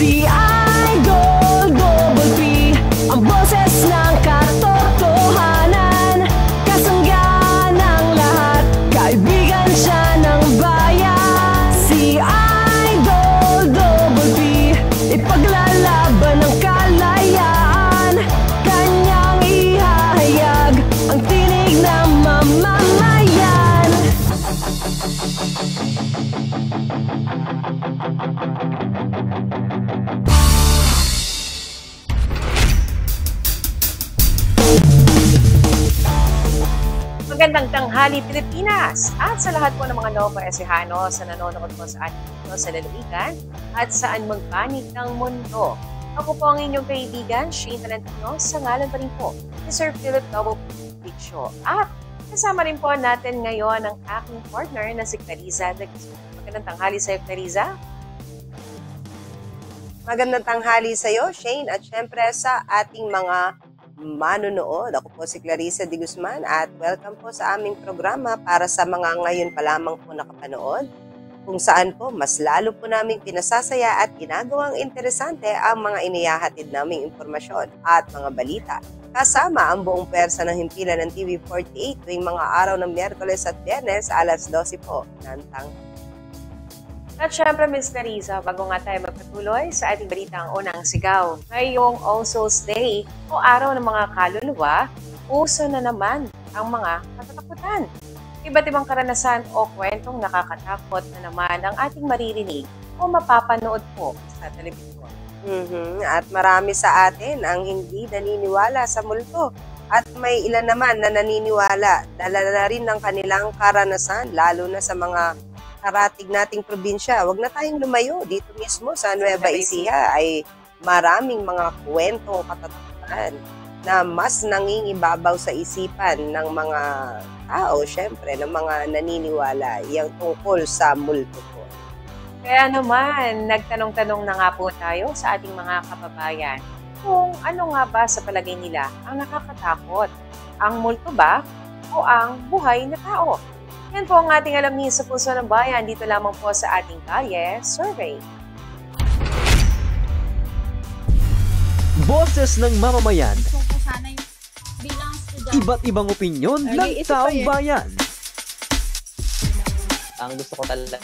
Si Idol Double P, ang boses ng katotohanan, kasangga ng lahat, kaibigan siya ng bayan. Si Idol Double P, ipaglalaban ng kalayaan, kanyang ihahayag ang tinig ng mamamayan. Magandang tanghali Pilipinas at sa lahat po ng mga Nova Ecijano sa nanonood po sa atin dito sa lalawigan at saan magpanig ng mundo. Ako po ang inyong kaibigan, Shane Talentino, sa ngalan pa rin po ni Sir Philip Double Picture. At kasama rin po natin ngayon ang aking partner na si Clariza. Magandang tanghali sa iyo, Clariza. Magandang tanghali sa iyo, Shane, at syempre sa ating mga manonood. Ako po si Clarissa de Guzman at welcome po sa aming programa para sa mga ngayon pa lamang po nakapanood, kung saan po mas lalo po naming pinasasaya at ginagawang interesante ang mga inihahatid naming impormasyon at mga balita. Kasama ang buong pwersa ng himpilan ng TV48 tuwing mga araw ng Miyerkules at Biyernes alas 12 po ng tanghali. At syempre, Ms. Clariza, bago nga tayo magpatuloy sa ating balitang unang sigaw, ngayong All Souls Day o araw ng mga kaluluwa, uso na naman ang mga katatakutan. Iba't ibang karanasan o kwentong nakakatakot na naman ang ating maririnig o mapapanood po sa telebisyon. At marami sa atin ang hindi naniniwala sa multo. At may ilan naman na naniniwala, dala na rin ng kanilang karanasan, lalo na sa mga karatig nating probinsya. Huwag na tayong lumayo. Dito mismo sa Nueva Ecija ay maraming mga kwento katatakutan na mas nangingibabaw sa isipan ng mga tao, syempre, ng mga naniniwala yung tungkol sa multo po. Kaya naman, nagtanong-tanong na nga po tayo sa ating mga kababayan kung ano nga ba sa palagay nila ang nakakatakot, ang multo ba o ang buhay na tao? Yan po ang ating alamin sa Puso ng Bayan dito lamang po sa ating Kalye Survey. Boses ng mamamayan. Iba't ibang opinyon ng taong bayan. Ang gusto ko talaga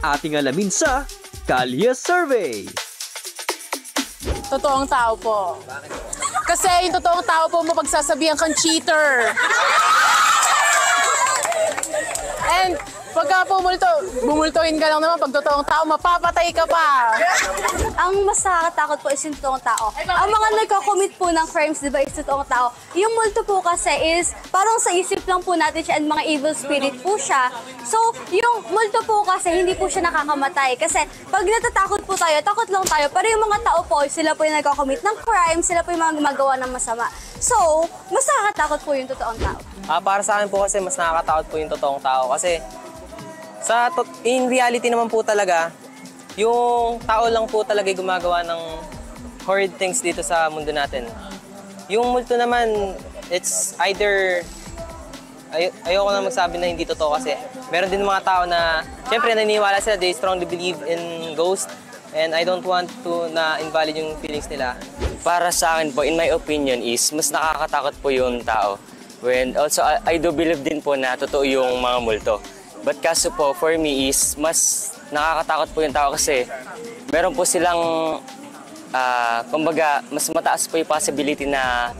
Ating alamin sa Kalye Survey. Totoong tao po. Kasi yung totoong tao po mapagsasabihan kang cheater. And pagka bumultuhin ka lang naman, pag totoong tao, mapapatay ka pa. Ang mas nakakatakot po is yung totoong tao. Ang mga nagko-commit po ng crimes, di ba, is totoong tao. Yung multo po kasi is parang sa isip lang po natin siya and mga evil spirit po siya. So, yung multo po kasi hindi po siya nakakamatay. Kasi pag natatakot po tayo, takot lang tayo. Pero yung mga tao po, sila po yung nagko-commit ng crime, sila po yung mga gumagawa ng masama. So, mas nakakatakot po yung totoong tao. para sa akin po kasi mas nakakatakot po yung totoong tao. Kasi in reality naman po talaga, yung tao lang po talaga gumagawa ng horrid things dito sa mundo natin. Yung multo naman, it's either, ayoko na magsabi na hindi totoo kasi meron din mga tao na, syempre naniniwala sila, they strongly believe in ghosts, and I don't want to na invalid yung feelings nila. Para sa akin po, in my opinion is, mas nakakatakot po yung tao. And also, I do believe din po na totoo yung mga multo. But kaso po, for me is, mas nakakatakot po yung tao kasi meron po silang, kumbaga, mas mataas po yung possibility na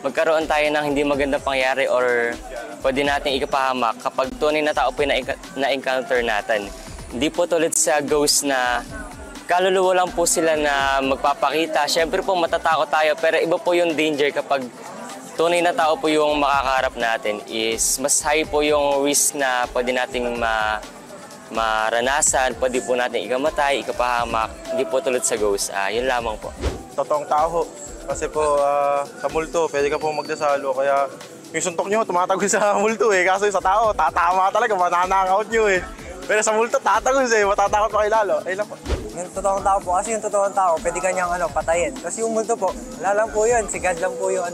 magkaroon tayo ng hindi magandang pangyari or pwede nating ikapahamak kapag tunay na tao po yung na-encounter natin. Hindi po tulad sa ghost na kaluluwa lang po sila na magpapakita. Siyempre po matatakot tayo pero iba po yung danger kapag tunay na tao po yung makakaharap natin is mas high po yung risk na pwede nating maranasan, pwede po natin ikamatay, ikapahamak. Hindi po tulad sa ghost. Yun lamang po. Totoong tao. Kasi po sa multo, pwede ka po magdasalo. Kaya yung suntok nyo, tumatagos sa multo eh. Kaso sa tao, tatama talaga, mananakaut nyo eh. Pero sa multo, tatagos eh, matatakot pa kayo lalo. Ayun lang po. Yung totoong tao po, kasi yung totoong tao, pwede kanyang patayin. Kasi yung multo po, wala lang po yun, si God lang po yung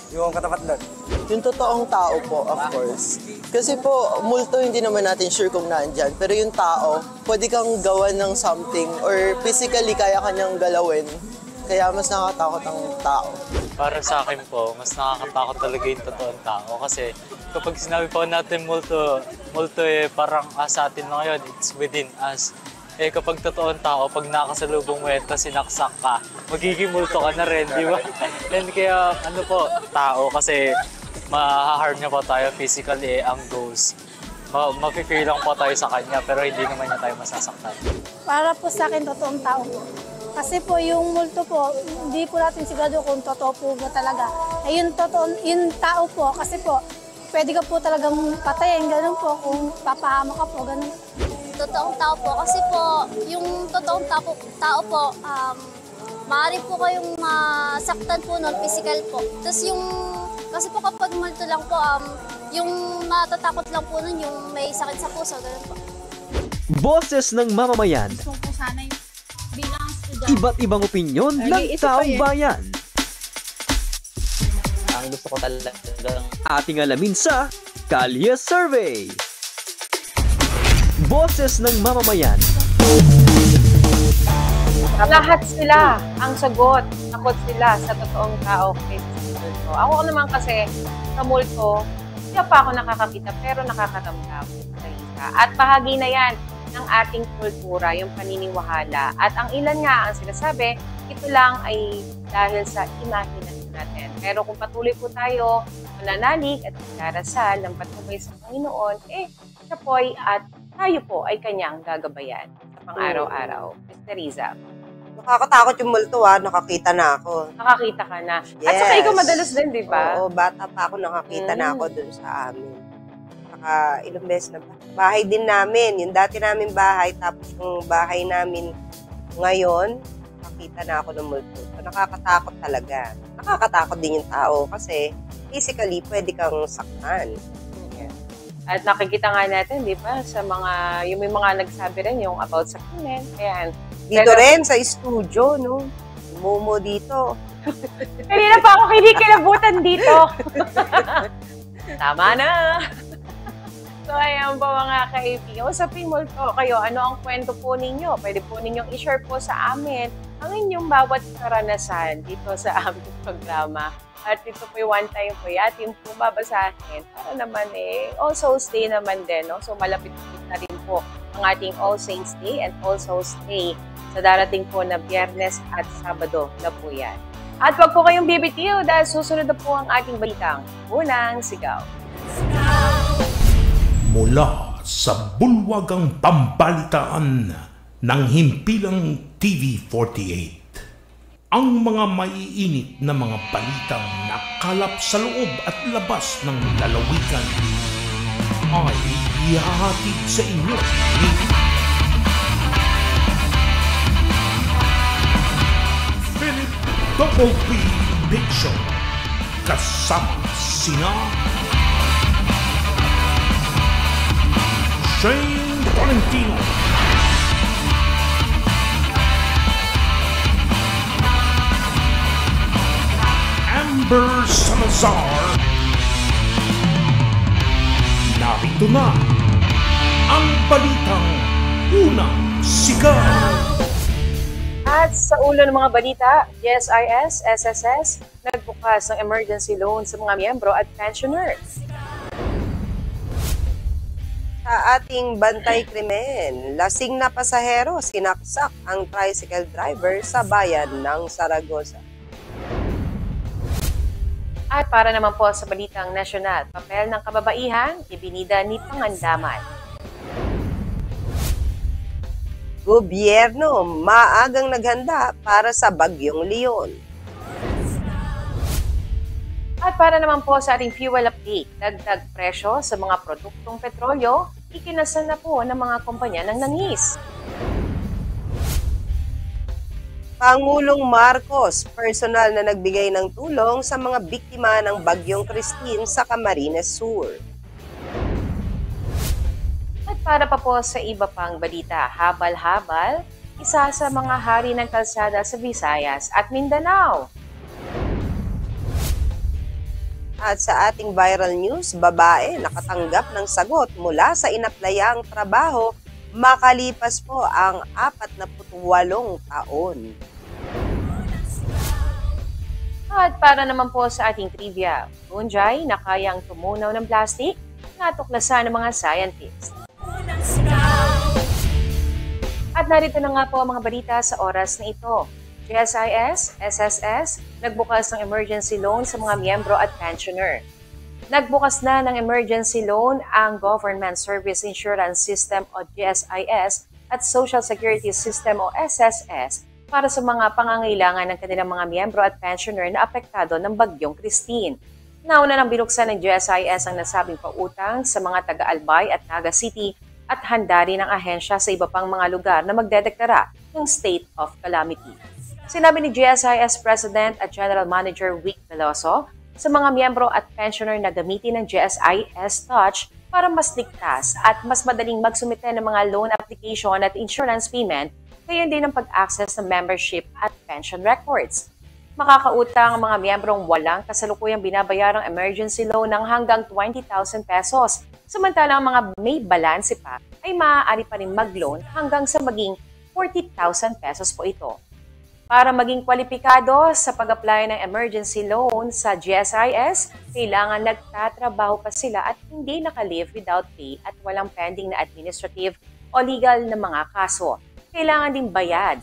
yung katapat doon. Yung totoong tao po, of course, Kasi po, multo hindi naman natin sure kung nandyan. Pero yung tao, pwede kang gawan ng something or physically kaya kanyang galawin. Kaya mas nakakatakot ang tao. Para sa akin po, mas nakakatakot talaga yung totoong tao. Kasi kapag sinabi po natin multo parang sa atin lang yun, it's within us. Kapag totoong tao, pag nakasalubong mo at sinaksak ka, magiging multo ka na rin, di ba? And kaya tao kasi ma-harm niya po tayo physically ang ghost. Mafe-fear lang po tayo sa kanya pero hindi naman niya tayo masasaktan. Para po sa akin, totoong tao po. Kasi po yung multo po, hindi po natin sigurado kung totoo po ba talaga. Yung tao po, kasi po, pwede ka po talagang patayin, ganun po, kung papahama ka po, ganun. Totoong tao po, kasi po, yung totoong tao po, maaari po kayong masaktan po nun, physical po. Tapos kasi po kapag multo lang po, yung matatakot lang po nun, yung may sakit sa puso, ganun po. Boses ng mamamayan. Gusto po sana yung bilang estudyante. Iba't ibang opinyon ng taong bayan. Ang gusto ko talaga ating alamin sa Kalye Survey. Boses ng mamamayan. Lahat sila ang sagot. Takot sila sa totoong tao kay multo. Ako naman kasi sa multo, hindi pa ako nakakakita pero nakakaramdam. At bahagi na yan ng ating kultura, yung paniniwala. At ang ilan nga ang sinasabi, ito lang ay dahil sa imahinasyon natin. Pero kung patuloy po tayo mananalig at magdarasal ng patnubay sa Panginoon, siya po at tayo po ay kanyang gagabayan sa pang-araw-araw. Ms. Teresa. Nakakatakot yung multo nakakita na ako. Nakakita ka na. Yes. At saka ikaw madalas din, di ba? Oo, bata pa ako nakakita na ako dun sa amin. Saka ilang beses na bahay din namin. Yung dati namin bahay, tapos yung bahay namin ngayon, nakita na ako ng multo. So, nakakatakot talaga. Nakakatakot din yung tao kasi physically pwede kang saktan. At nakikita nga natin, di ba, sa yung may mga nagsabi rin yung about sa krimen. Ayan. Dito rin sa studio, no? Momo dito. Kanina pa ako kinikilabutan dito. Tama na. So, ayan po mga kaibigan. Usapin mo po kayo, ano ang kwento po ninyo? Pwede po ninyong i-share po sa amin ang inyong bawat karanasan dito sa aming programa. At ito po yung one time po ating po babasahin. Para naman All Souls Day naman din. No? So malapit na rin po ang ating All Saints Day and All Souls Day sa darating po na Biyernes at Sabado na po yan. At wag po kayong bibitiw dahil susunod na po ang ating balitang Unang Sigaw. Mula sa bulwagang pambalitaan ng himpilang TV48. Ang mga maiinit na mga balitang nakalap sa loob at labas ng lalawigan ay ihahatid sa inyo ni Philip Double P. Dixon kasama sina Shane Valentino, Amber Salazar. Narito na ang balitang Unang Sigaw. At sa ulo ng mga balita, GSIS, SSS, nagbukas ng emergency loan sa mga miyembro at pensioners. Sa ating bantay krimen, lasing na pasahero sinaksak ang tricycle driver sa bayan ng Saragossa. At para naman po sa balitang nasyonal, papel ng kababaihan, ibinida ni Pangandaman. Gobyerno, maagang naghanda para sa Bagyong Leon. At para naman po sa ating fuel update, dagdag presyo sa mga produktong petrolyo, ikinasal na po ng mga kumpanya ng langis. Pangulong Marcos, personal na nagbigay ng tulong sa mga biktima ng Bagyong Christine sa Camarines Sur. At para pa po sa iba pang balita, habal-habal, isa sa mga hari ng kalsada sa Visayas at Mindanao. At sa ating viral news, babae nakatanggap ng sagot mula sa inaplayang trabaho makalipas po ang 48 taon. At para naman po sa ating trivia, fungi na kayang tumunaw ng plastic, natuklasan ng mga scientists. At narito na nga po ang mga balita sa oras na ito. GSIS, SSS, nagbukas ng emergency loan sa mga miyembro at pensioner. Nagbukas na ng emergency loan ang Government Service Insurance System o GSIS at Social Security System o SSS para sa mga pangangailangan ng kanilang mga miyembro at pensioner na apektado ng Bagyong Christine. Nauna nang binuksan ng GSIS ang nasabing pautang sa mga taga-Albay at Naga City at handa rin ang ahensya sa iba pang mga lugar na magdedeklara ng state of calamity. Sinabi ni GSIS President at General Manager Vic Veloso sa mga miyembro at pensioner na gamitin ng GSIS Touch para mas ligtas at mas madaling magsumite ng mga loan application at insurance payment, gayon din ang pag-access ng membership at pension records. Makakautang ang mga miyembrong walang kasalukuyang binabayarang emergency loan ng hanggang 20,000 pesos. Samantalang mga may balanse pa ay maaari pa rin mag-loan hanggang sa maging 40,000 pesos po ito. Para maging kwalipikado sa pag-apply ng emergency loan sa GSIS, kailangan nagtatrabaho pa sila at hindi naka-leave without pay at walang pending na administrative o legal na mga kaso. Kailangan din bayad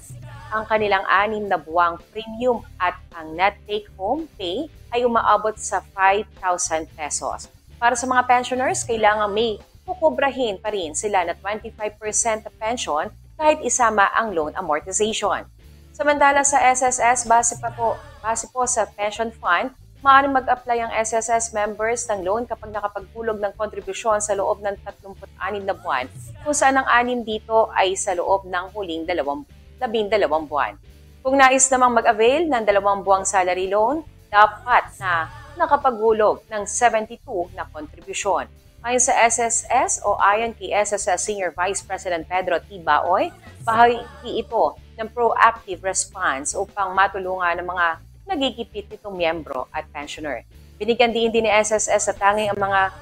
ang kanilang 6 na buwang premium at ang net take-home pay ay umaabot sa 5,000 pesos. Para sa mga pensioners, kailangan may kukubrahin pa rin sila na 25% na pension kahit isama ang loan amortization. Samantala sa SSS, base po sa pension fund, maaaring mag-apply ang SSS members ng loan kapag nakapagpulog ng kontribusyon sa loob ng 36 na buwan, kung saan ang 6 dito ay sa loob ng huling 12 buwan. Kung nais namang mag-avail ng 2 buwang salary loan, dapat na nakapaghulog ng 72 na kontribusyon. Ayon sa SSS o ayon kay SSS Senior Vice President Pedro T. Baoy, bahagi ito ng proactive response upang matulungan ng mga nagigipit nitong miyembro at pensioner. Binigyan din ni SSS sa tanging ang mga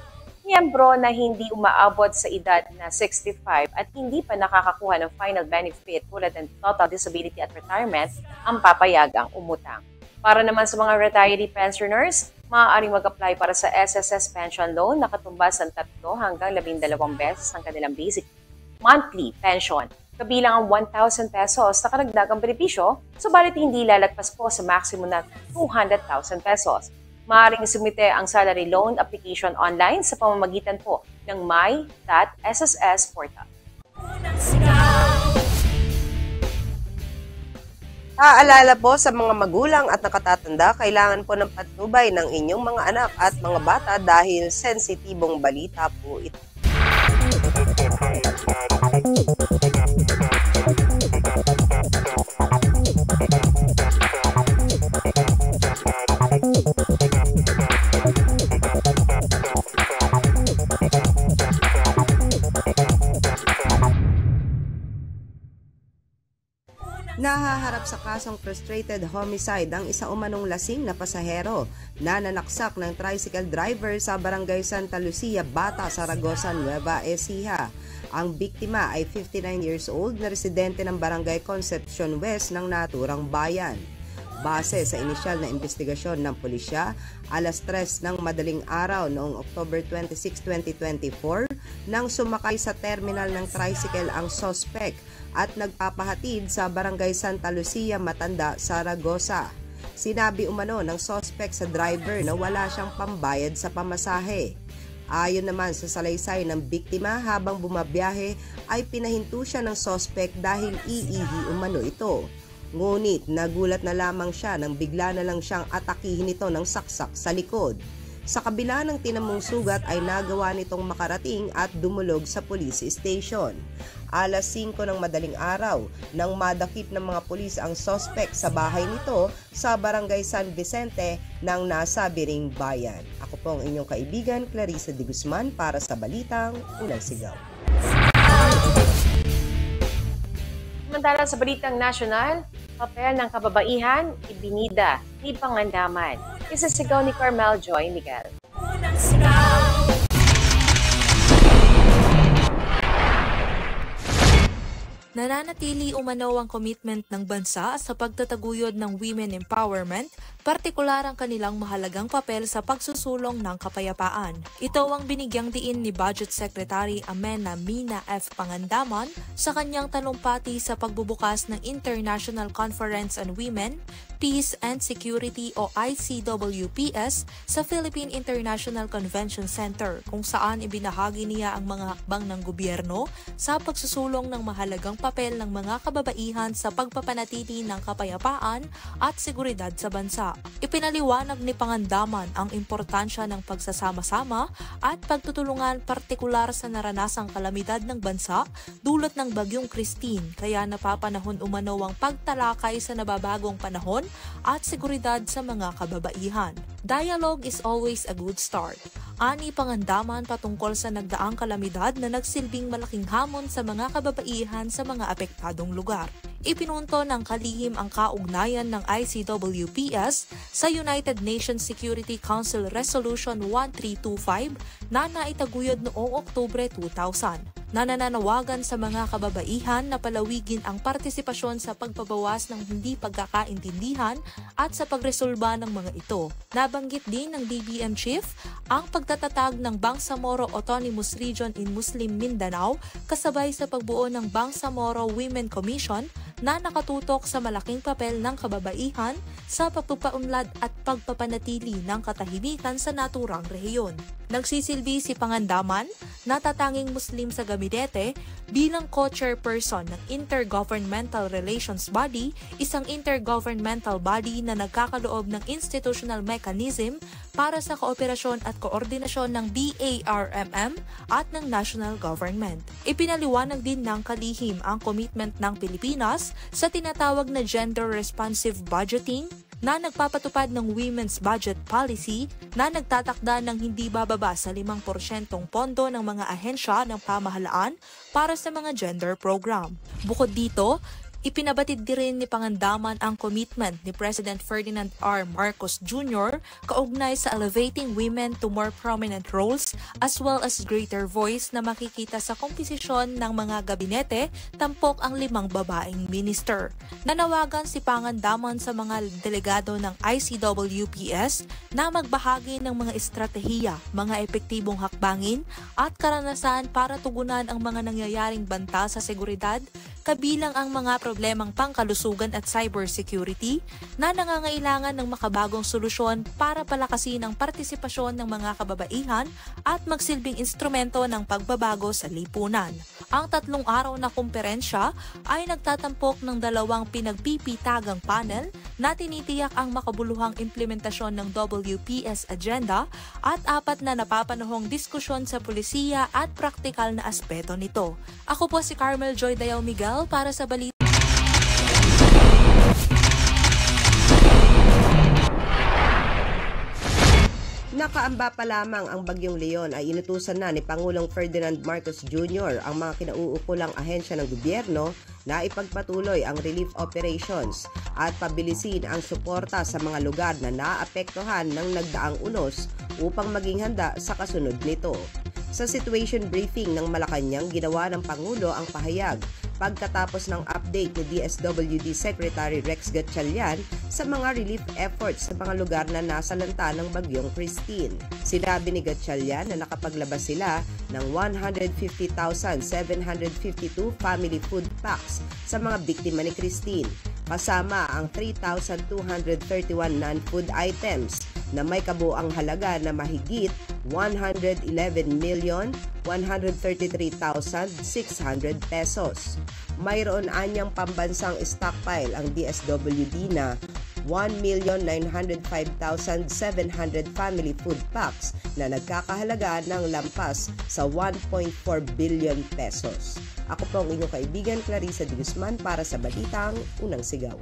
miyembro na hindi umaabot sa edad na 65 at hindi pa nakakakuha ng final benefit tulad ng total disability at retirement ang papayagang umutang. Para naman sa mga retiree pensioners, maaaring mag-apply para sa SSS pension loan na katumbas ng 3 hanggang 12 beses ang kanilang basic monthly pension. Kabilang ang 1,000 pesos na karagdagang benepisyo, subalit hindi lalagpas po sa maximum na 200,000 pesos. Maaaring sumite ang salary loan application online sa pamamagitan po ng my.sss portal. Paalala po sa mga magulang at nakatatanda, kailangan po ng patnubay ng inyong mga anak at mga bata dahil sensitibong balita po ito. Nahaharap sa kasong frustrated homicide ang isa umanong lasing na pasahero na nanaksak ng tricycle driver sa Barangay Santa Lucia, Bata, Saragosa, Nueva Ecija. Ang biktima ay 59 years old na residente ng Barangay Concepcion West ng naturang bayan. Base sa inisyal na investigasyon ng pulisya, alas 3 ng madaling araw noong October 26, 2024, nang sumakay sa terminal ng tricycle ang sospek at nagpapahatid sa Barangay Santa Lucia, Matanda, Saragosa. Sinabi umano ng sospek sa driver na wala siyang pambayad sa pamasahe. Ayon naman sa salaysay ng biktima, habang bumabiyahe ay pinahinto siya ng sospek dahil iihi umano ito. Ngunit nagulat na lamang siya nang bigla na lang siyang atakihin ito ng saksak sa likod. Sa kabila ng tinamong sugat ay nagawa nitong makarating at dumulog sa police station. Alas 5 ng madaling araw nang madakip ng mga pulis ang sospek sa bahay nito sa Barangay San Vicente ng nasabi ring bayan. Ako po ang inyong kaibigan, Clarissa de Guzman, para sa Balitang Unang Sigaw. Samantala sa Balitang Nasyonal, papel ng kababaihan, ibinida, ni Pangandaman. Isasigaw ni Carmel Joy Miguel. Nananatili umano ang commitment ng bansa sa pagtataguyod ng women empowerment, partikular ang kanilang mahalagang papel sa pagsusulong ng kapayapaan. Ito ang binigyang diin ni Budget Secretary Amena Mina F. Pangandaman sa kanyang talumpati sa pagbubukas ng International Conference on Women, Peace and Security o ICWPS sa Philippine International Convention Center, kung saan ibinahagi niya ang mga hakbang ng gobyerno sa pagsusulong ng mahalagang papel ng mga kababaihan sa pagpapanatili ng kapayapaan at seguridad sa bansa. Ipinaliwanag ni Pangandaman ang importansya ng pagsasama-sama at pagtutulungan partikular sa naranasang kalamidad ng bansa dulot ng Bagyong Christine, kaya napapanahon umano ang pagtalakay sa nababagong panahon at seguridad sa mga kababaihan. Dialogue is always a good start. Ani Pangandaman patungkol sa nagdaang kalamidad na nagsilbing malaking hamon sa mga kababaihan sa mga apektadong lugar. Ipinunto ng kalihim ang kaugnayan ng ICWPS sa United Nations Security Council Resolution 1325 na naitaguyod noong Oktubre 2000. Nananawagan sa mga kababaihan na palawigin ang partisipasyon sa pagpabawas ng hindi pagkakaintindihan at sa pagresolba ng mga ito. Nabanggit din ng DBM Chief ang pagtatatag ng Bangsamoro Autonomous Region in Muslim Mindanao kasabay sa pagbuo ng Bangsamoro Women Commission na nakatutok sa malaking papel ng kababaihan sa pagpapaunlad at pagpapanatili ng katahimikan sa naturang rehiyon. Nagsisilbi si Pangandaman, natatanging Muslim sa gabinete, bilang co-chairperson ng Intergovernmental Relations Body, isang intergovernmental body na nagkakaloob ng institutional mechanism para sa kooperasyon at koordinasyon ng BARMM at ng national government. Ipinaliwanag din ng kalihim ang commitment ng Pilipinas sa tinatawag na gender-responsive budgeting na nagpapatupad ng Women's Budget Policy na nagtatakda ng hindi bababa sa 5% pondo ng mga ahensya ng pamahalaan para sa mga gender program. Bukod dito, ipinabatid din rin ni Pangandaman ang commitment ni President Ferdinand R. Marcos Jr. kaugnay sa elevating women to more prominent roles as well as greater voice na makikita sa komposisyon ng mga gabinete, tampok ang 5 babaeng minister. Nanawagan si Pangandaman sa mga delegado ng ICWPS na magbahagi ng mga estratehiya, mga epektibong hakbangin at karanasan para tugunan ang mga nangyayaring banta sa seguridad, kabilang ang mga problemang pangkalusugan at cybersecurity na nangangailangan ng makabagong solusyon para palakasin ang partisipasyon ng mga kababaihan at magsilbing instrumento ng pagbabago sa lipunan. Ang 3 araw na kumperensya ay nagtatampok ng 2 pinagpipitagang panel na tinitiyak ang makabuluhang implementasyon ng WPS agenda at 4 na napapanahong diskusyon sa pulisiya at praktikal na aspeto nito. Ako po si Carmel Joy Miguel para sa balita. Nakaamba pa lamang ang Bagyong Leon ay inutusan na ni Pangulong Ferdinand Marcos Jr. ang mga kinauukulang ahensya ng gobyerno na ipagpatuloy ang relief operations at pabilisin ang suporta sa mga lugar na naapektuhan ng nagdaang unos upang maging handa sa kasunod nito. Sa situation briefing ng Malacanang, ginawa ng Pangulo ang pahayag pagkatapos ng update ni DSWD Secretary Rex Gatchalian sa mga relief efforts sa mga lugar na nasalanta ng Bagyong Christine. Sinabi ni Gatchalian na nakapaglabas sila ng 150,752 family food packs sa mga biktima ni Christine, kasama ang 3,231 non-food items na may kabuang halaga na mahigit 111,133,600 pesos. Mayroon anyang pambansang stockpile ang DSWD na 1,905,700 family food packs na nagkakahalaga ng lampas sa 1.4 billion pesos. Ako po ang inyong kaibigan Clarissa de Guzman para sa Balitang Unang Sigaw.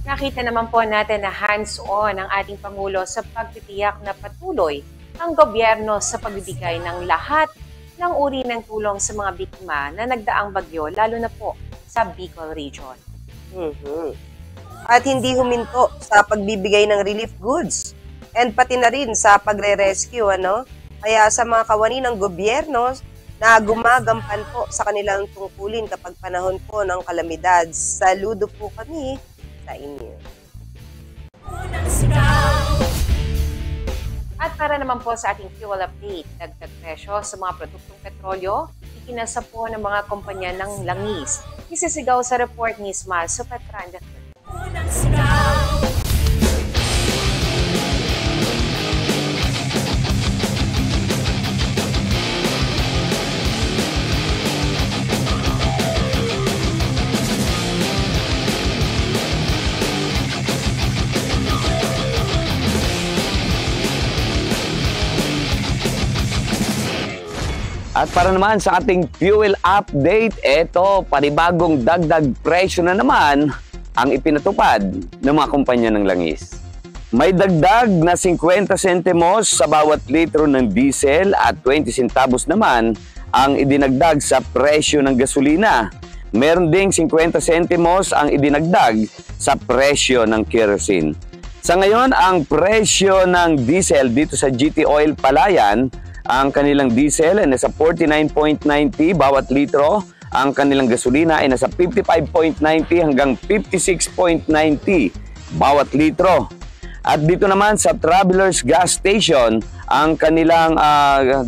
Nakita naman po natin na hands-on ang ating Pangulo sa pagtitiyak na patuloy ang gobyerno sa pagbibigay ng lahat ng uri ng tulong sa mga biktima na nagdaang bagyo, lalo na po sa Bicol Region. at hindi huminto sa pagbibigay ng relief goods and pati na rin sa pagre-rescue, ano? Kaya sa mga kawani ng gobyerno na gumagampan po sa kanilang tungkulin kapag panahon po ng kalamidad, saludo po kami sa inyo. At para naman po sa ating fuel update, dagdag presyo sa mga produktong petrolyo, ikinasa po ng mga kumpanya ng langis. Isisigaw sa report ni Ismael Supetran. At para naman sa ating fuel update, eto, panibagong dagdag presyo na naman ang ipinatupad ng mga kumpanya ng langis. May dagdag na 50 sentimos sa bawat litro ng diesel at 20 centavos naman ang idinagdag sa presyo ng gasolina. Meron ding 50 sentimos ang idinagdag sa presyo ng kerosene. Sa ngayon, ang presyo ng diesel dito sa GT Oil Palayan, ang kanilang diesel ay nasa 49.90 bawat litro. Ang kanilang gasolina ay nasa 55.90 hanggang 56.90 bawat litro. At dito naman sa Travelers Gas Station, ang kanilang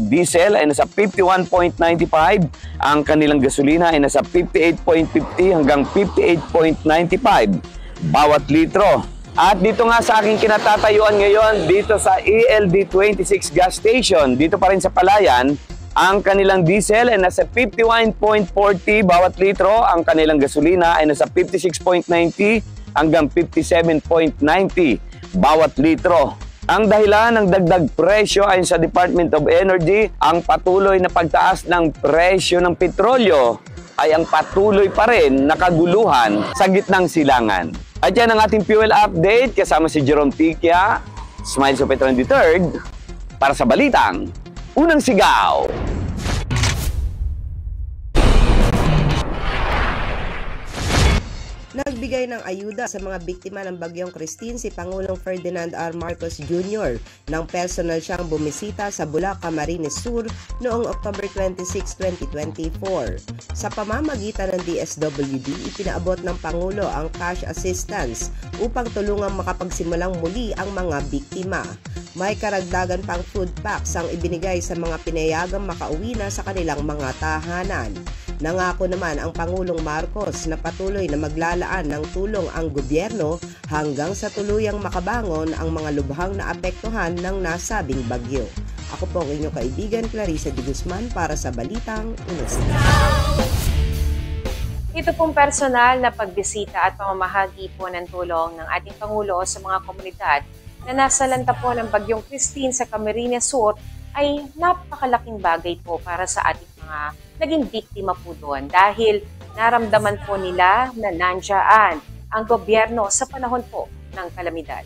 diesel ay nasa 51.95. Ang kanilang gasolina ay nasa 58.50 hanggang 58.95 bawat litro. At dito nga sa aking kinatatayuan ngayon, dito sa ELD26 gas station, dito pa rin sa Palayan, ang kanilang diesel ay nasa 51.40 bawat litro, ang kanilang gasolina ay nasa 56.90 hanggang 57.90 bawat litro. Ang dahilan ng dagdag presyo ayon sa Department of Energy, ang patuloy na pagtaas ng presyo ng petrolyo ay ang patuloy pa rin na kaguluhan sa gitnang silangan. At yan ang ating fuel update kasama si Jerome Tikia, Smile Supetran III, para sa Balitang Unang Sigaw. Nagbigay ng ayuda sa mga biktima ng Bagyong Christine si Pangulong Ferdinand R. Marcos Jr. nang personal siyang bumisita sa Bulacan, Camarines Sur noong October 26, 2024. Sa pamamagitan ng DSWD, ipinaabot ng Pangulo ang cash assistance upang tulungang makapagsimulang muli ang mga biktima. May karagdagan pang food packs ang ibinigay sa mga pinayagang makauwi na sa kanilang mga tahanan. Nangako naman ang Pangulong Marcos na patuloy na maglalaan ng tulong ang gobyerno hanggang sa tuluyang makabangon ang mga lubhang naapektuhan ng nasabing bagyo. Ako po ang inyong kaibigan Clarissa de Guzman para sa Balitang Unang Sigaw. Ito pong personal na pagbisita at pamamahagi po ng tulong ng ating Pangulo sa mga komunidad na nasalanta po ng Bagyong Christine sa Camarines Sur ay napakalaking bagay po para sa ating mga naging biktima po doon dahil naramdaman po nila na nandiyan ang gobyerno sa panahon po ng kalamidad.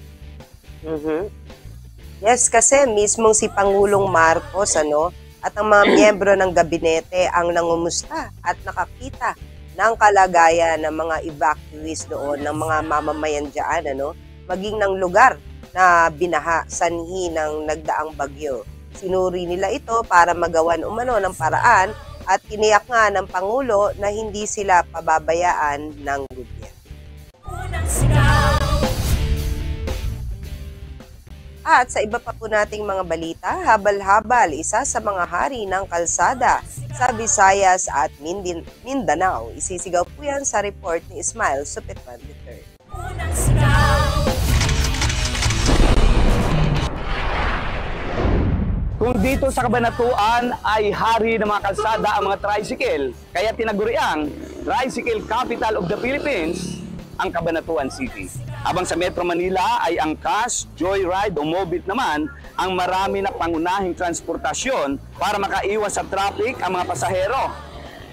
Yes, kasi mismong si Pangulong Marcos at ang mga miyembro ng gabinete ang nangumusta at nakakita ng kalagayan ng mga evacuees doon, ng mga mamamayan dyan, maging ng lugar na binaha sanhi ng nagdaang bagyo. Sinuri nila ito para magawan umano ng paraan at tiniyak nga ng Pangulo na hindi sila pababayaan ng gobyerno. At sa iba pa po nating mga balita, habal-habal isa sa mga hari ng kalsada sa Visayas at Mindanao. Isisigaw po yan sa report ni Ismael Supetran III. Kung dito sa Kabanatuan ay hari ng mga kalsada ang mga tricycle, kaya tinaguriang Tricycle Capital of the Philippines ang Cabanatuan City. Habang sa Metro Manila ay ang cash, joyride o mobit naman ang marami na pangunahing transportasyon para makaiwas sa traffic ang mga pasahero.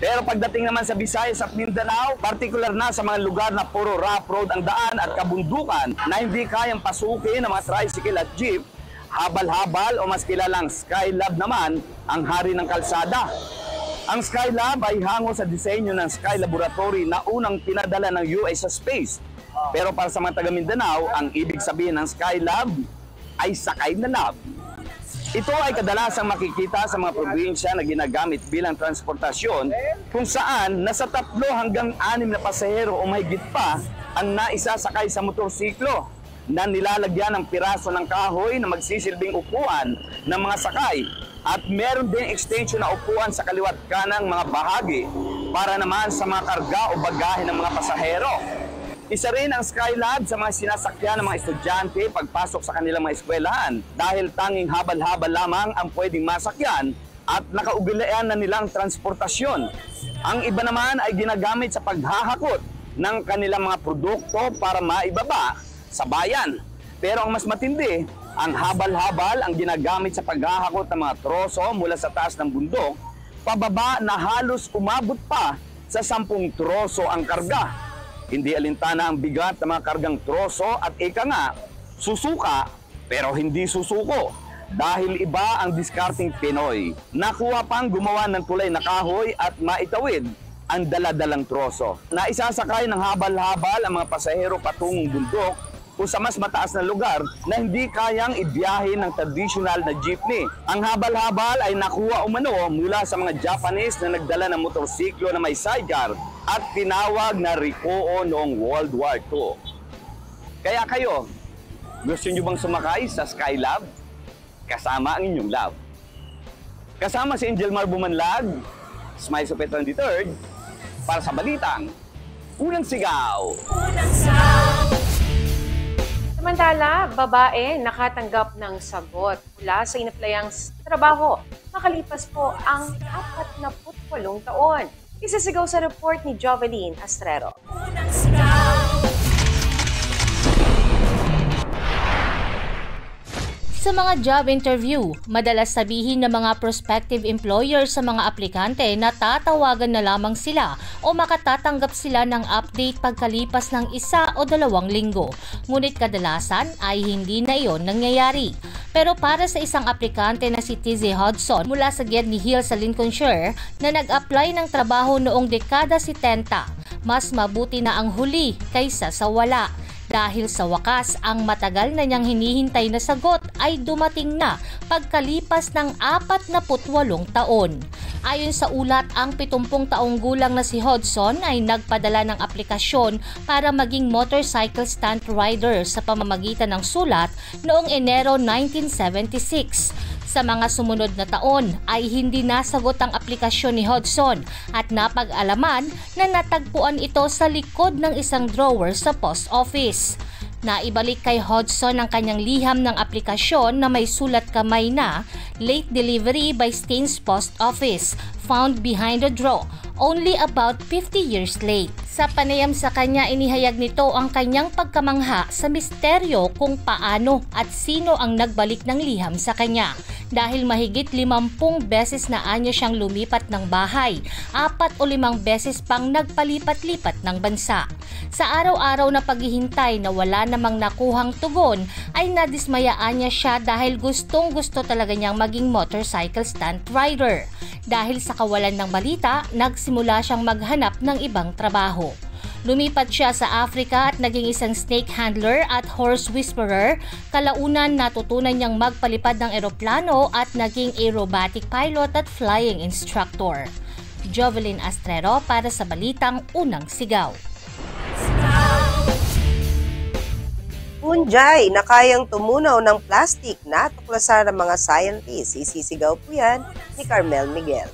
Pero pagdating naman sa Visayas at Mindanao, partikular na sa mga lugar na puro rough road ang daan at kabundukan na hindi kayang pasukin ng mga tricycle at jeep, habal-habal o mas kilalang Skylab naman ang hari ng kalsada. Ang Skylab ay hango sa disenyo ng Sky Laboratory na unang pinadala ng US sa space. Pero para sa mga taga Mindanao, ang ibig sabihin ng Skylab ay sakay na lab. Ito ay kadalasang makikita sa mga probinsya na ginagamit bilang transportasyon kung saan nasa 3 hanggang 6 na pasahero o mahigit pa ang naisasakay sa motorsiklo na nilalagyan ng piraso ng kahoy na magsisilbing upuan ng mga sakay at meron din extension na upuan sa kaliwat kanang mga bahagi para naman sa mga karga o bagahe ng mga pasahero. Isa rin ang Skylab sa mga sinasakyan ng mga estudyante pagpasok sa kanilang mga eskwelahan dahil tanging habal-habal lamang ang pwedeng masakyan at nakaugalian na nilang transportasyon. Ang iba naman ay ginagamit sa paghahakot ng kanilang mga produkto para maibaba sa bayan. Pero ang mas matindi, ang habal-habal ang ginagamit sa paghahakot ng mga troso mula sa taas ng bundok, pababa na halos umabot pa sa 10 troso ang karga. Hindi alintana ang bigat ng mga kargang troso at ika nga, susuka pero hindi susuko. Dahil iba ang diskarting Pinoy. Nakuha pang gumawa ng tulay na kahoy at maitawid ang daladalang troso. Naisasakay ng habal-habal ang mga pasahero patungong bundok o sa mas mataas na lugar na hindi kayang ibiyahe ng tradisyonal na jeepney. Ang habal-habal ay nakuha umano mula sa mga Japanese na nagdala ng motorsiklo na may sidecar at tinawag na Rikoo noong World War II. Kaya kayo, gusto nyo bang sumakay sa Skylab? Kasama ang inyong love. Kasama si Angel Mar Bumanlag, Smile Supetron III, para sa Balitang Unang Sigaw. Samantala, babae nakatanggap ng sagot mula sa inaplayang trabaho. Makalipas po ang 48 taon. Isasigaw sa report ni Jovelyn Astrero. Sa mga job interview, madalas sabihin ng mga prospective employer sa mga aplikante na tatawagan na lamang sila o makatatanggap sila ng update pagkalipas ng 1 o 2 linggo. Ngunit kadalasan ay hindi na iyon nangyayari. Pero para sa isang aplikante na si Tizzy Hodson mula sa Gedney Hills sa Lincolnshire na nag-apply ng trabaho noong dekada 70, mas mabuti na ang huli kaysa sa wala. Dahil sa wakas, ang matagal na niyang hinihintay na sagot ay dumating na pagkalipas ng 48 taon. Ayon sa ulat, ang 70 taong gulang na si Hodson ay nagpadala ng aplikasyon para maging motorcycle stunt rider sa pamamagitan ng sulat noong Enero 1976. Sa mga sumunod na taon ay hindi nasagot ang aplikasyon ni Hodson at napag-alaman na natagpuan ito sa likod ng isang drawer sa post office. Naibalik kay Hodson ang kanyang liham ng aplikasyon na may sulat kamay na late delivery by Staines Post Office, found behind the drawer, only about 50 years late. Sa panayam sa kanya, inihayag nito ang kanyang pagkamangha sa misteryo kung paano at sino ang nagbalik ng liham sa kanya. Dahil mahigit 50 beses na anya siyang lumipat ng bahay, 4 o 5 beses pang nagpalipat-lipat ng bansa. Sa araw-araw na paghihintay na wala namang nakuhang tugon, ay nadismayaan niya siya dahil gustong-gusto talaga niyang maging motorcycle stunt rider. Dahil sa kawalan ng balita, nagsimula siyang maghanap ng ibang trabaho. Lumipat siya sa Africa at naging isang snake handler at horse whisperer. Kalaunan natutunan niyang magpalipad ng eroplano at naging aerobatic pilot at flying instructor. Jovelyn Astrero para sa Balitang Unang Sigaw. Fungi na kayang tumunaw ng plastic na tuklasan ng mga scientists. Isisigaw po yan ni Carmel Miguel.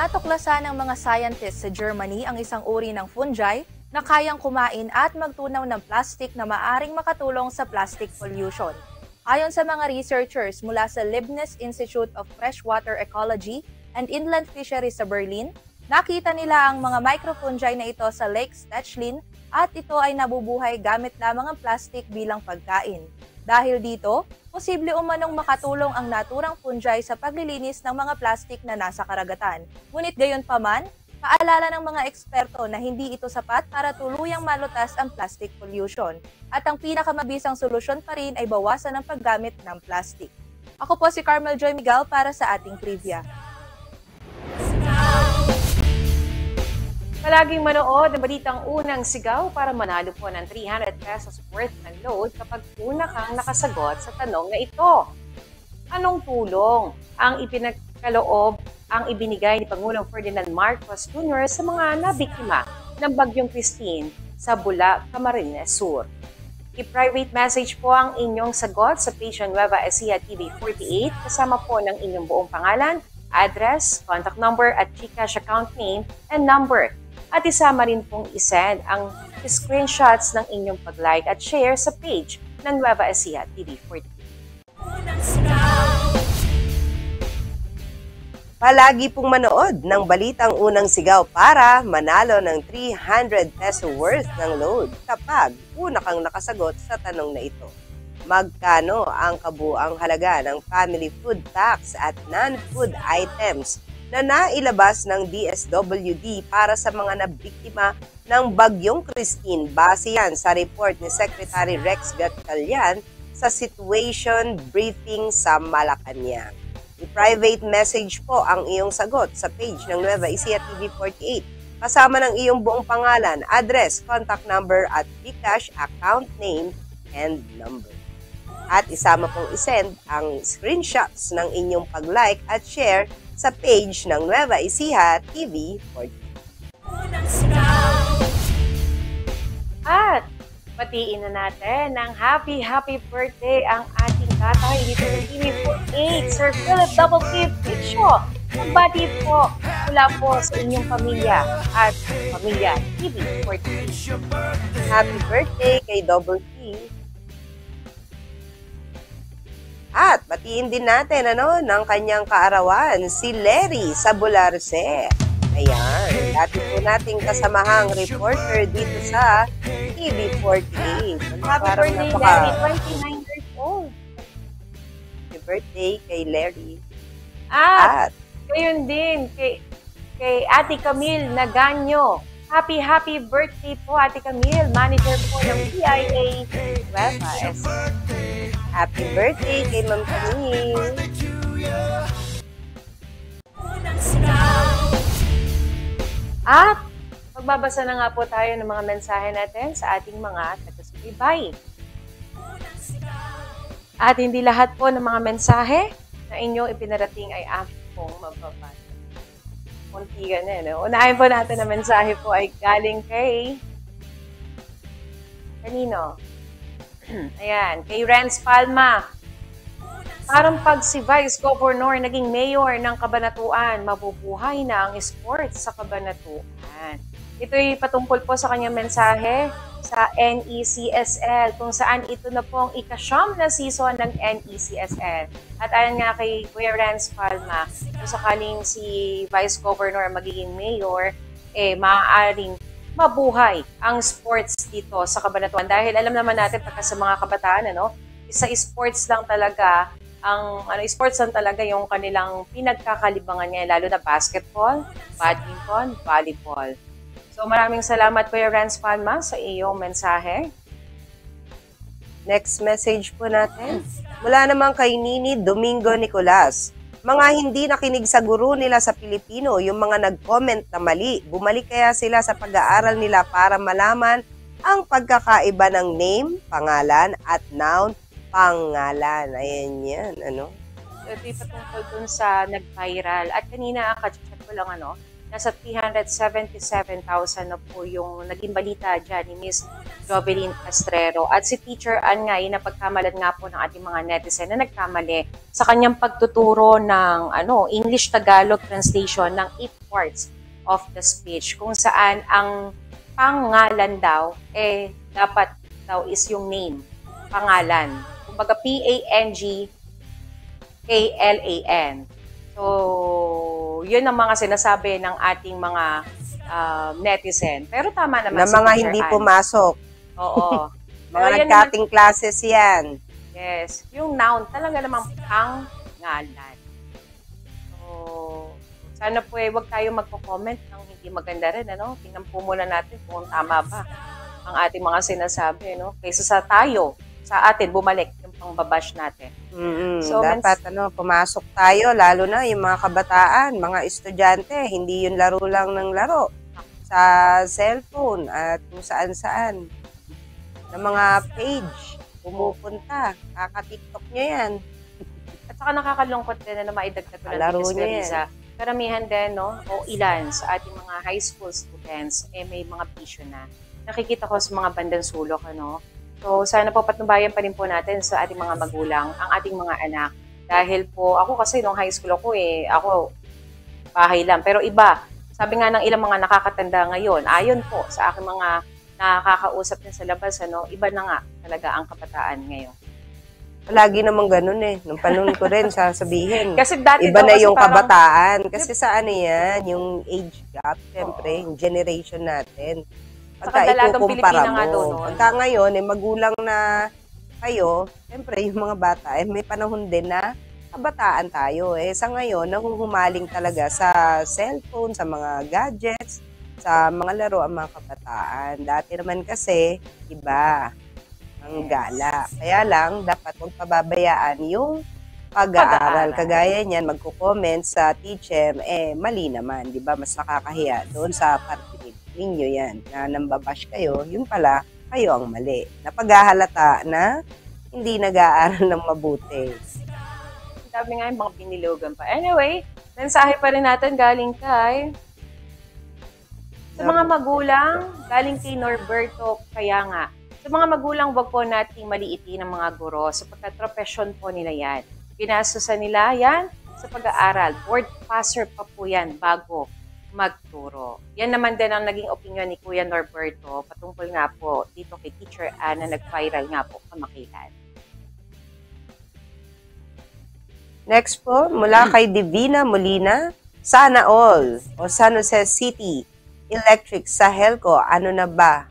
Natuklasan ng mga scientists sa Germany ang isang uri ng fungi na kayang kumain at magtunaw ng plastic na maaring makatulong sa plastic pollution. Ayon sa mga researchers mula sa Leibniz Institute of Freshwater Ecology and Inland Fisheries sa Berlin, nakita nila ang mga microfungi na ito sa Lake Stechlin at ito ay nabubuhay gamit lamang ang plastic bilang pagkain. Dahil dito, posible umanong makatulong ang naturang fungi sa paglilinis ng mga plastic na nasa karagatan. Ngunit gayunpaman, paalala ng mga eksperto na hindi ito sapat para tuluyang malutas ang plastic pollution. At ang pinakamabisang solusyon pa rin ay bawasan ang paggamit ng plastic. Ako po si Carmel Joy Miguel para sa ating trivia. Palaging manood ng Balitang Unang Sigaw para manalo po ng 300 pesos worth ng load kapag una kang nakasagot sa tanong na ito. Anong tulong ang ipinagkaloob ang ibinigay ni Pangulong Ferdinand Marcos Jr. sa mga nabiktima ng Bagyong Christine sa Bula, Camarines Sur? I-private message po ang inyong sagot sa page ng Nueva Ecija TV 48 kasama po ng inyong buong pangalan, address, contact number at GCash account name and number. At isama rin pong isend ang screenshots ng inyong pag-like at share sa page ng Nueva Ecija TV 48. Palagi pong manood ng Balitang Unang Sigaw para manalo ng 300 peso worth ng load kapag una kang nakasagot sa tanong na ito. Magkano ang kabuang halaga ng family food tax at non-food items na nailabas ng DSWD para sa mga nabiktima ng Bagyong Christine base yan sa report ni Secretary Rex Gatchalian sa situation briefing sa Malacanang. I-private message po ang iyong sagot sa page ng Nueva Ecija TV 48 kasama ng iyong buong pangalan, address, contact number at GCash account name and number. At isama pong isend ang screenshots ng inyong pag-like at share sa page ng Nueva Ecija TV 48. At batiin na natin ng happy birthday ang ating tatay dito sa TV 48, Sir Philip Double P. Picture. Magbati po mula po sa inyong pamilya at pamilya TV 48. Happy birthday kay Double P. At batiin din natin ng kanyang kaarawan, si Larry sa Bularse. Ayan, dati po nating kasamahang reporter dito sa TV48. Happy birthday, Larry, 29 years old. Happy birthday kay Larry. At ngayon din kay Ate Camille Naganyo. Happy birthday po, Ate Camille, manager po ng PIA Nueva Ecija. Happy birthday kay Ma'am Camille. At magbabasa na nga po tayo ng mga mensahe natin sa ating mga taga-subaybay. At hindi lahat po ng mga mensahe na inyong ipinarating ay aking pong mababasa. Kunti ganun, Unahin po natin na mensahe po ay galing kay kanino? Ayan, kay Renz Palma. Parang pag si Vice Governor naging mayor ng Cabanatuan, mabubuhay na ang sports sa Cabanatuan. Ito'y patungkol po sa kanyang mensahe sa NECSL, kung saan ito na po ang ika-9 na season ng NECSL. At ayan nga kay Kuya Renz Palma, kung sakaling si Vice Governor magiging mayor, maaaring mabuhay ang sports dito sa Cabanatuan. Dahil alam naman natin pagka sa mga kabataan, sa sports lang talaga, sports lang talaga yung kanilang pinagkakalibangan niya, lalo na basketball, badminton, volleyball. So maraming salamat Kuya Renz Palma sa iyong mensahe. Next message po natin. Mula naman kay Nini Domingo Nicolas. Mga hindi nakinig sa guro nila sa Pilipino, yung mga nag-comment na mali, bumalik kaya sila sa pag-aaral nila para malaman ang pagkakaiba ng name, pangalan, at noun, pangalan. Ayan yan, Ito'y patungkol dun sa nag-viral. At kanina, kacheck ko lang, nasa 377,000 na po yung naging balita dyan ni Miss Jovelyn Castrero. At si Teacher Ann nga, napagkamalan nga po ng ating mga netizen na nagkamali sa kanyang pagtuturo ng English-Tagalog translation ng 8 parts of the speech, kung saan ang pangalan daw, dapat daw is yung name, pangalan. Kumbaga P-A-N-G-K-L-A-N. So, yun ang mga sinasabi ng ating mga netizen. Pero tama naman na mga hindi pumasok. Oo. Mga nag-cutting classes yan. Yes. Yung noun, talaga namang pangalan. So, sana po wag tayo magko-comment ng hindi maganda rin. Tingnan po muna natin kung tama ba ang ating mga sinasabi. Kaysa sa atin, bumalik yung pangbabash natin. So, dapat pumasok tayo, lalo na yung mga kabataan, mga estudyante, hindi yung laro lang ng laro. sa cellphone at kung saan-saan. Ng mga page, pumupunta. Kaka-TikTok niya yan. At saka nakakalungkot din na maidagdag ko lang Kalaro dito, niya Teresa. Karamihan din, no, o ilan sa ating mga high school students, may mga bisyo na. Nakikita ko sa mga bandang sulok, ano. So, sana po patnubayan pa rin po natin sa ating mga magulang, ang ating mga anak. Dahil po, ako kasi nung high school ako, ako, bahay lang. Pero iba, sabi nga ng ilang mga nakakatanda ngayon, ayon po sa aking mga nakakausap din sa labas, ano, iba na nga talaga ang kabataan ngayon. Lagi namang ganun Nung panahon ko rin, sasabihin. Kasi dati iba daw na kasi yung parang- kabataan. Kasi sa ano yan, yung age gap, syempre, yung generation natin. Saka dalagang Pilipina nga doon, no? Pagka ngayon, magulang na kayo, syempre, yung mga bata, may panahon din na kabataan tayo. Sa ngayon, nahuhumaling talaga sa cellphone, sa mga gadgets, sa mga laro ang mga kabataan. Dati naman kasi, iba ang gala. Kaya lang, dapat huwag pababayaan yung pag-aaral. Kagaya niyan, magko-comment sa teacher, mali naman, di ba? Mas nakakahiya doon sa parte ninyo yan, na nambabash kayo, yun pala, kayo ang mali. Napaghahalata na hindi nag-aaral ng mabuti. Sabi nga yung mga binilogan pa. Anyway, mensahe pa rin natin galing kay sa mga magulang, galing kay Norberto. Kaya nga, sa mga magulang, wag po nating maliitin ang mga guro sapagkat profesyon po nila yan. Pinastusan nila yan sa pag-aaral. Board passer pa po yan bago magturo. Yan naman din ang naging opinion ni Kuya Norberto patungkol nga po dito kay Teacher Ann na nag-viral nga po kamakailan. Next po, mula kay Divina Molina, Sana All o San Jose City Electric sa Helco, ano na ba?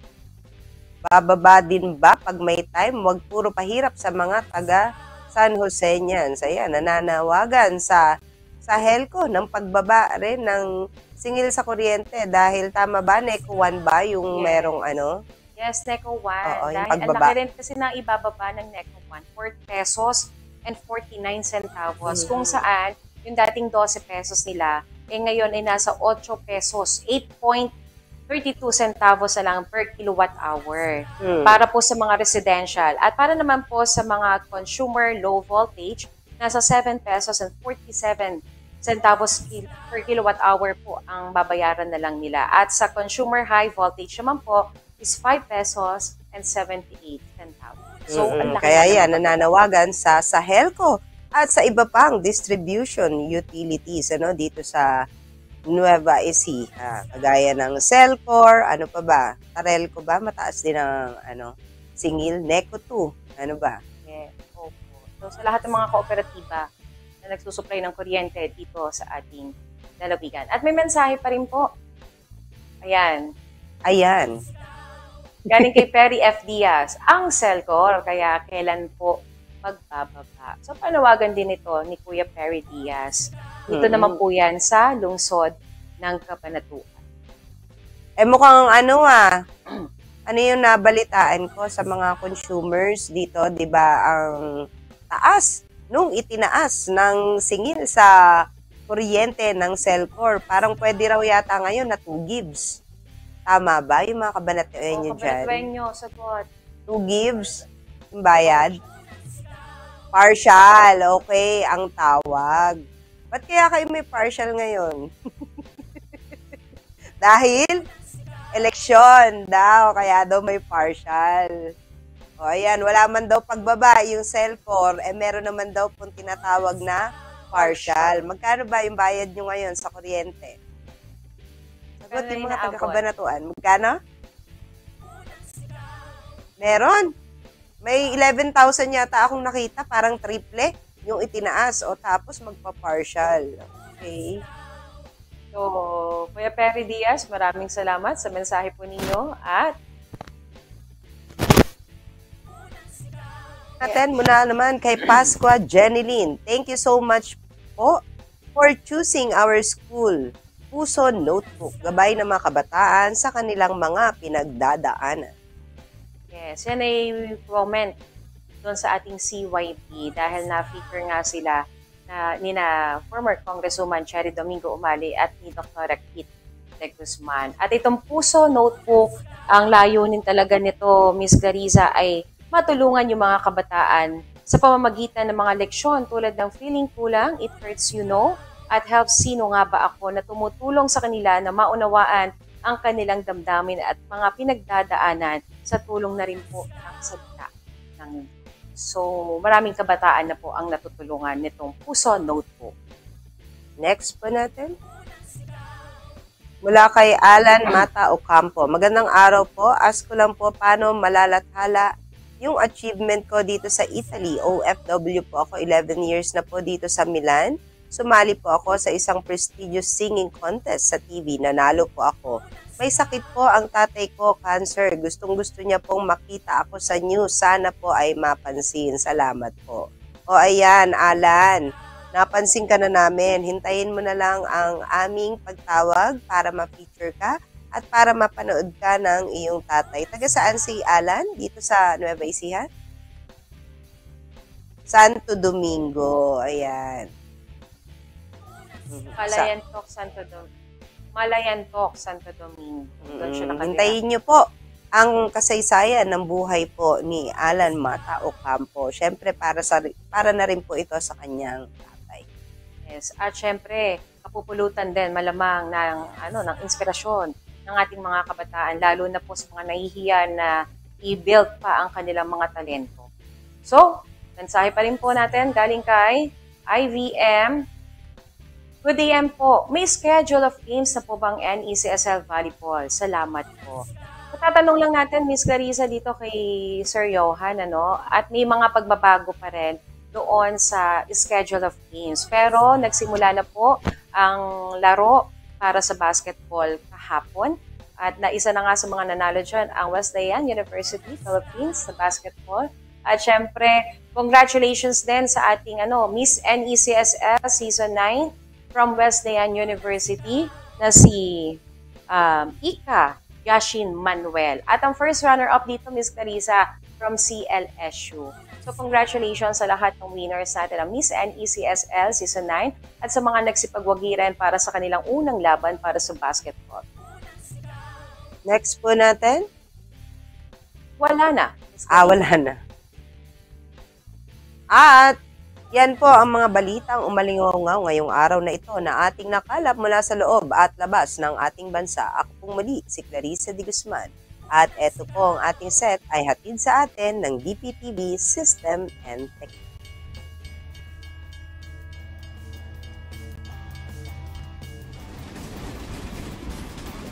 Bababa din ba pag may time? Huwag puro pahirap sa mga taga San Jose niyan. So yan, nananawagan sa Helco ng pagbaba rin ng singil sa kuryente dahil tama ba, Neco 1 ba yung merong ano? Yes, Neco 1. Oo, yung Dahil ang pagbaba. laki rin kasi na ibababa ng Neco 1, 4 pesos and 49 centavos. Kung saan, yung dating 12 pesos nila, ngayon ay nasa 8 pesos, 8.32 centavos na lang per kilowatt hour. Para po sa mga residential. At para naman po sa mga consumer low voltage, nasa 7 pesos and 47 centavos per kilowatt hour po ang babayaran na lang nila. At sa consumer high voltage naman po is 5 pesos and 78 centavos. So, ang laki Kaya na yan, naman. nananawagan sa Helco at sa iba pang distribution utilities dito sa Nueva Ecija. Kagaya ng Celcor, ano pa ba? Tarelco ba? Mataas din ang singil. Neco 2. Ano ba? Yes, opo. So, sa lahat ng mga kooperatiba na nagsusupply ng kuryente dito sa ating lalawigan. At may mensahe pa rin po. Ayan. Galing kay Perry F. Diaz, ang Celcor, kaya kailan po magbababa. So, panawagan din ito ni Kuya Perry Diaz. Dito naman po yan sa lungsod ng Cabanatuan. Mukhang ano yung nabalitaan ko sa mga consumers dito, di ba, ang taas nung itinaas ng singil sa kuryente ng Celcor. Parang pwede raw yata ngayon na 2 gives. Tama ba? Yung mga kabanatuan nyo dyan? Kabanatuan nyo, sagot. 2 gives yung bayad. Partial, okay, ang tawag. Ba't kaya kayo may partial ngayon? Dahil eleksyon daw, kaya daw may partial. O ayan, wala man daw pagbaba yung Celcor, meron naman daw pong tinatawag na partial. Magkano ba yung bayad nyo ngayon sa kuryente? Sagot yung mga taga-Kabanatuan. Magkano? Meron. May 11,000 yata akong nakita, parang triple yung itinaas o tapos magpa-partial. Okay. So, Kuya Perry Diaz, maraming salamat sa mensahe po ninyo at natin muna naman kay Pasqua Jenilyn. Thank you so much po for choosing our school. Puso Notebook, gabay ng mga kabataan sa kanilang mga pinagdadaanan. yes, yan ay comment doon sa ating CYP dahil na-feature nga sila na former Congresswoman Cherry Domingo Umali at ni Dr. Kit De Guzman. At itong Puso Notebook, ang layunin talaga nito, Miss Clarissa, ay matulungan yung mga kabataan sa pamamagitan ng mga leksyon tulad ng Feeling Kulang, It Hurts You Know, at Help Sino Nga Ba Ako, na tumutulong sa kanila na maunawaan ang kanilang damdamin at mga pinagdadaanan sa tulong na rin po ng salita ng Diyos. So, maraming kabataan na po ang natutulungan nitong Puso Notebook. Next po natin. Mula kay Alan Mata Ocampo. Magandang araw po. Ask ko lang po paano malalathala yung achievement ko dito sa Italy. OFW po ako. 11 years na po dito sa Milan. Sumali po ako sa isang prestigious singing contest sa TV. Nanalo po ako. May sakit po ang tatay ko, cancer. Gustong-gusto niya pong makita ako sa news. Sana po ay mapansin. Salamat po. O ayan, Alan. Napansin ka na namin. Hintayin mo na lang ang aming pagtawag para ma-feature ka at para mapanood ka ng iyong tatay. Taga saan si Alan? Dito sa Nueva Ecija? Santo Domingo. Ayan. Malayantok, Santo Domingo. Malayantok, Santo Domingo. Doon siya nakatira. Hintayin niyo po ang kasaysayan ng buhay po ni Alan Mata Ocampo. Siyempre, para na rin po ito sa kanyang tatay. Yes. At siyempre, kapupulutan din malamang ng inspirasyon ng ating mga kabataan, lalo na po sa mga nahihiya na i-build pa ang kanilang mga talento. So, mensahe pa rin po natin galing kay IVM. Good AM po. May schedule of games na po bang NECSL Volleyball? Salamat po. Tatanong lang natin, Miss Clarissa, dito kay Sir Johan, at may mga pagbabago pa rin doon sa schedule of games. Pero nagsimula na po ang laro para sa basketball kahapon. At naisa na nga sa mga nanalo dyan ang Wesleyan University Philippines sa basketball. At syempre, congratulations din sa ating Miss NECSL Season 9 from Wesleyan University na si Ika Yashin Manuel. At ang first runner-up dito, Miss Clarissa, from CLSU. So congratulations sa lahat ng winners natin ng Miss NECSL Season 9 at sa mga nagsipagwagi rin para sa kanilang unang laban para sa basketball. Next po natin. Wala na. Wala na. At yan po ang mga balitang umalingaw ngayong araw na ito na ating nakalap mula sa loob at labas ng ating bansa. Ako pong muli, si Clarissa de Guzman. At eto po ang ating set ay hatid sa atin ng DPTV System and Technology.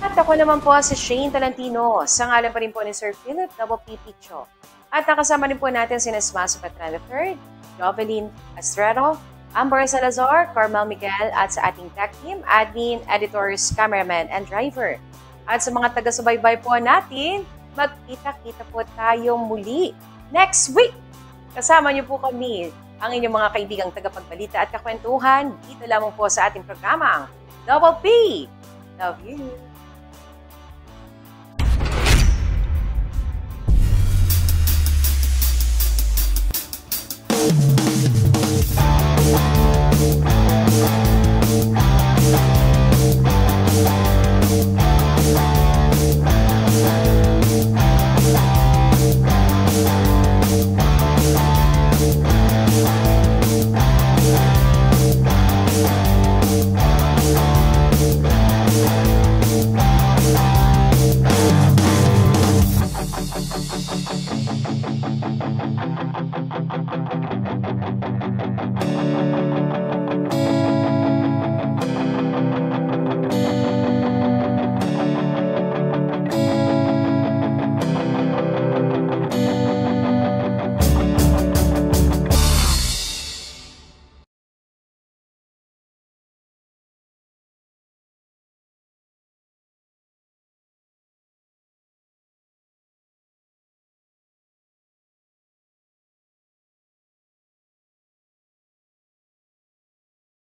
At ako naman po si Shane Talantino, sa ngalan pa rin po ni Sir Philip P. Picho. At nakasama rin po natin si Nesmas Patran III, Jovelyn Astrero, Amber Salazar, Carmel Miguel, at sa ating tech team, admin, editors, cameraman, and driver. At sa mga taga-subaybay po natin, magkita-kita po tayo muli next week. Kasama niyo po kami, ang inyong mga kaibigang tagapagbalita at kakwentuhan, dito lamang po sa ating programang Double P. Love you!